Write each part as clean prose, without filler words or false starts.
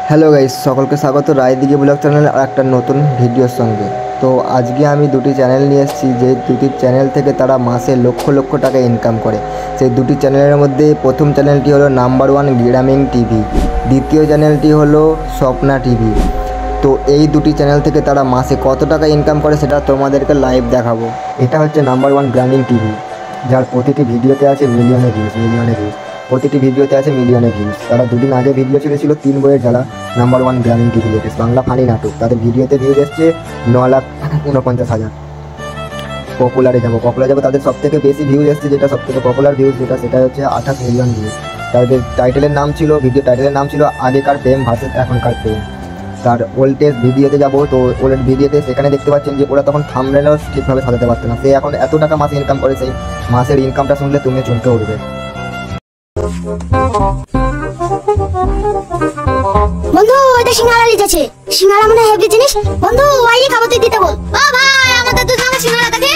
Hello guys, সকলকে স্বাগত Raidighi blog channel আর একটা নতুন ভিডিওর সঙ্গে। তো আজকে আমি দুটি চ্যানেল নিয়ে এসেছি, যে দুটি চ্যানেল থেকে তারা মাসে লক্ষ লক্ষ টাকা ইনকাম করে। সেই দুটি চ্যানেলের মধ্যে প্রথম চ্যানেলটি হলো নাম্বার ওয়ান গ্রামীণ টিভি, দ্বিতীয় চ্যানেলটি হলো স্বপ্না টিভি। তো এই দুটি চ্যানেল থেকে তারা মাসে কত টাকা ইনকাম করে সেটা তোমাদেরকে লাইভ দেখাবো। এটা হচ্ছে নাম্বার ওয়ান গ্রামীণ টিভি, যার প্রতিটি ভিডিওতে আছে মিলিয়নে ভিউজ। প্রতিটি ভিডিওতে আছে মিলিয়নে ভিউজ। তারা দুদিন আগে ভিডিও ছেড়েছিল 3 বইয়ের জ্বালা, নাম্বার ওয়ান গ্রামীণ টিভি লেটেস্ট বাংলা ফানি নাটক। তাদের ভিডিওতে ভিউজ এসছে 9,49,000। পপুলারে যাবো তাদের সব থেকে বেশি ভিউজ এসছে, যেটা সব থেকে পপুলার ভিউজ সেটা হচ্ছে 28 মিলিয়ন ভিউজ। তাদের টাইটেলের নাম ছিল, ভিডিও টাইটেলের নাম ছিল আগেকার প্রেম ভার্সেস এখনকার প্রেম। তার ওল্ডেস্ট ভিডিওতে যাবো, তো ওল্ড ভিডিওতে সেখানে দেখতে পাচ্ছেন যে ওরা তখন থাম্বনেলও ঠিকভাবে সাজাতে পারতো না। সে এখন এত টাকা মাসে ইনকাম করে, সেই মাসের ইনকামটা শুনলে তুমি চমকে উঠবে। বন্ধু ওইটা সিঙ্গারা লিখেছে, সিঙ্গারা মানে হেভি জিনিস। বন্ধু ওইই খাবার তুই দিতে বল। ও ভাই আমাদের দুজনের সিঙ্গারা দেখে।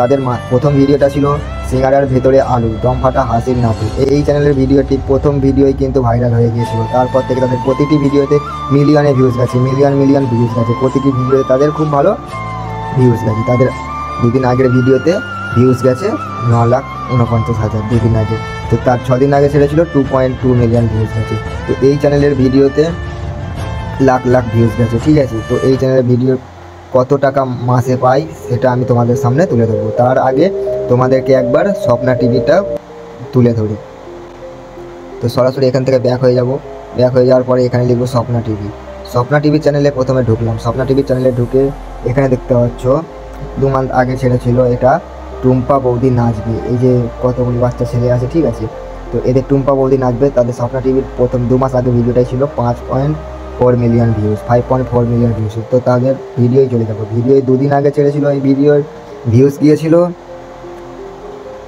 তাদের প্রথম ভিডিওটা ছিল সিঙ্গারার ভেতরে আলু, দম ফাটা হাসির নাটক। এই চ্যানেলের ভিডিওটি প্রথম ভিডিওই কিন্তু ভাইরাল হয়ে গিয়েছিল। তারপর থেকে তাদের প্রতিটি ভিডিওতে মিলিয়নে ভিউজ গেছে, মিলিয়ন ভিউজ গেছে। প্রতিটি ভিডিওতে তাদের খুব ভালো ভিউজ গেছে। তাদের দুদিন আগের ভিডিওতে ভিউজ গেছে 9,49,000 দুদিন আগে। তো তার 6 দিন আগে ছেড়েছিল 2.2 মিলিয়ন ভিউজ গেছে। তো এই চ্যানেলের ভিডিওতে লাখ ভিউজ গেছে, ঠিক আছে। তো এই চ্যানেলের ভিডিও কত টাকা মাসে পাই সেটা আমি তোমাদের সামনে তুলে ধরবো। তার আগে তোমাদেরকে একবার স্বপ্না টিভিটা তুলে ধরি। তো সরাসরি এখান থেকে ব্যাক হয়ে যাওয়ার পরে এখানে লিখবো স্বপ্না টিভি চ্যানেলে প্রথমে ঢুকলাম। স্বপ্না টিভি চ্যানেলে ঢুকে এখানে দেখতে পাচ্ছ 2 মান্থ আগে ছেড়েছিল এটা টুম্পা বৌদি নাচবে। এই যে কতগুলি বাচ্চা ছেলে আছে, ঠিক আছে। তো এদের টুম্পা বৌদি নাচবে, তাদের স্বপ্না টিভির প্রথম 2 মাস আগে ভিডিওটাই ছিল 5.4 মিলিয়ন ভিউজ, 5.4 মিলিয়ন ভিউজ। তো তাদের ভিডিওই চলে যাবো। ভিডিও 2 দিন আগে ছেড়েছিল, এই ভিডিওর ভিউজ গিয়েছিল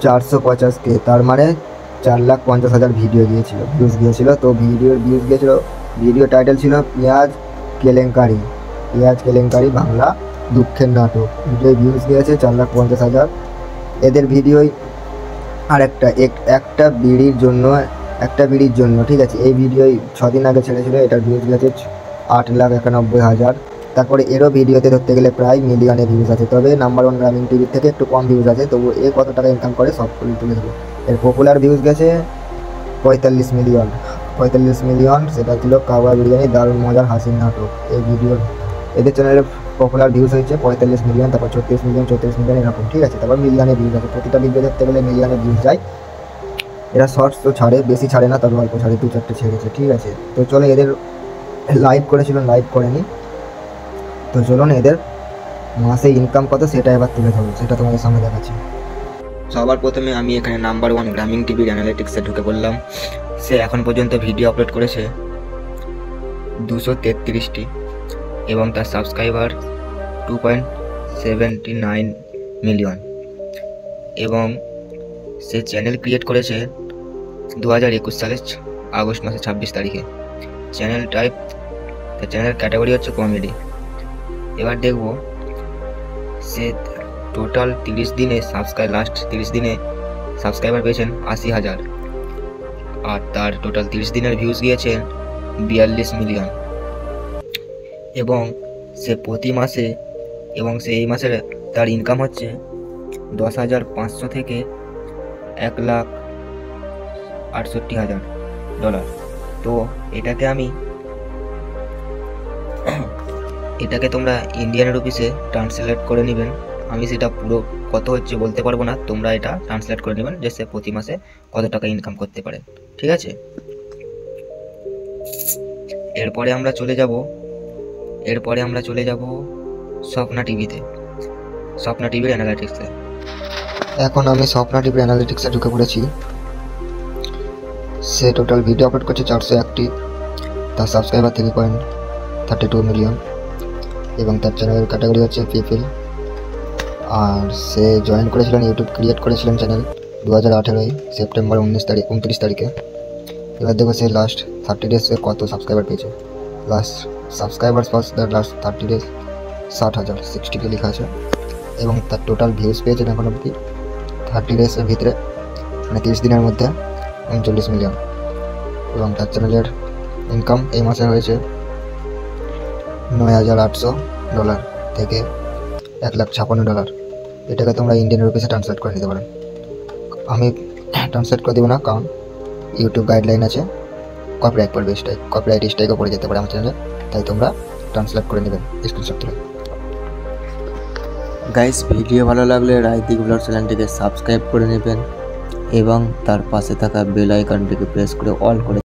450K, তার মানে 4,50,000 ভিউজ গিয়েছিল। তো ভিডিওর ভিউজ গিয়েছিল, ভিডিও টাইটেল ছিল পেঁয়াজ কেলেঙ্কারি বাংলা দুঃখের নাটক। ভিডিও ভিউজ গিয়েছে 4,50,000। এদের ভিডিওই আর একটা বিড়ির জন্য, ঠিক আছে। এই ভিডিওই 6 দিন আগে ছেড়েছিল, এটার ভিউজ গেছে 8,91,000। তারপরে এরও ভিডিওতে ধরতে গেলে প্রায় মিলিয়নে ভিউজ আছে। তবে নাম্বার ওয়ান গ্রামীণ টিভির থেকে একটু কম ভিউজ আছে, তবু এ কত টাকা ইনকাম করে সব তুলে দেবো। এর পপুলার ভিউজ গেছে 45 মিলিয়ন। সেটা ছিল কাবা বিরিয়ানি দারুণ মজার হাসির নাটক। এই ভিডিওর এদের চ্যানেলের পপুলার ভিউজ হয়েছে 45 মিলিয়ন, তারপর 34 মিলিয়ন এরকম, ঠিক আছে। তারপর মিলিয়নে ভিউজ আছে। প্রতিটা ভিডিও দেখতে গেলে মিলিয়নে ভিউজ যায়। এরা শর্টস তো ছাড়ে, বেশি ছাড়ে না, তবে অল্প ছাড়ে, 2-4টে ছেড়েছে, ঠিক আছে। তো চলো এদের লাইভ করেছিল, লাইভ করেনি। তো চলুন এদের মাসে ইনকাম কত সেটা এবার তুলে ধরবো, সেটা তোমাদের সামনে দেখাচ্ছি। সবার প্রথমে আমি এখানে নাম্বার ওয়ান গ্রামীণ টিভির অ্যানালিটিক্সে ঢুকে পড়লাম। সে এখন পর্যন্ত ভিডিও আপলোড করেছে 233টি এবং তার সাবস্ক্রাইবার 2.79 মিলিয়ন এবং সে চ্যানেল ক্রিয়েট করেছে 2021 সালের আগস্ট মাসের 26 তারিখে। চ্যানেল ক্যাটাগরি হচ্ছে কমেডি। এবার দেখব সে টোটাল 30 দিনে লাস্ট 30 দিনে সাবস্ক্রাইবার পেয়েছেন 80,000 আর তার টোটাল 30 দিনের ভিউজ গিয়েছে 42 মিলিয়ন এবং সে প্রতি মাসে সে এই মাসের তার ইনকাম হচ্ছে $10,500 থেকে $1,68,000। তো এটাকে তোমরা ইন্ডিয়ান রুপিসে ট্রান্সলেট করে নেবেন। আমি সেটা পুরো কত হচ্ছে বলতে পারবো না, তোমরা এটা ট্রান্সলেট করে নেবেন যে সে প্রতি মাসে কত টাকা ইনকাম করতে পারে, ঠিক আছে। এরপরে আমরা চলে যাব স্বপ্না টিভির অ্যানালিটিক্সে। এখন আমি স্বপ্না টিভির অ্যানালিটিক্সে ঢুকে পড়েছি। সে টোটাল ভিডিও আপলোড করছে 401টি, তার সাবস্ক্রাইবার 3.32 মিলিয়ন এবং তার চ্যানেলের ক্যাটাগরি হচ্ছে পিপল। আর সে জয়েন করেছিলেন, ইউটিউব ক্রিয়েট করেছিলেন চ্যানেল 2018 সেপ্টেম্বর 29 তারিখে এবার দেখো সে লাস্ট 30 ডেজে কত সাবস্ক্রাইবার পেয়েছে। Last subscribers for the last 30 days 60,000 60K লেখা আছে, এবং তার টোটাল ভিউজ পেয়েছেন এখন অবধি 30 ডেজের ভিতরে, মানে 30 দিনের মধ্যে 39 মিলিয়ন। এবং তার চ্যানেলের ইনকাম এই মাসে হয়েছে $9,800 থেকে $1,56,000। এটাকে তোমরা ইন্ডিয়ান রুপিসে ট্রান্সলেট করে নিতে পারো। আমি ট্রান্সলেট করে দেবো না, কারণ ইউটিউব গাইডলাইন আছে, কপিরাইট পড়বে, কপিরাইট স্ট্রাইকও পড়ে যেতে পারে আমার চ্যানেলে, তাই তোমরা ট্রান্সলেট করে নেবেন স্ক্রিনশট তুলে। গাইস, ভিডিও ভালো লাগলে রায়দিক ব্লগ চ্যানেলটিকে সাবস্ক্রাইব করে নেবেন এবং তার পাশে থাকা বেল আইকনটিকে প্রেস করে অল করে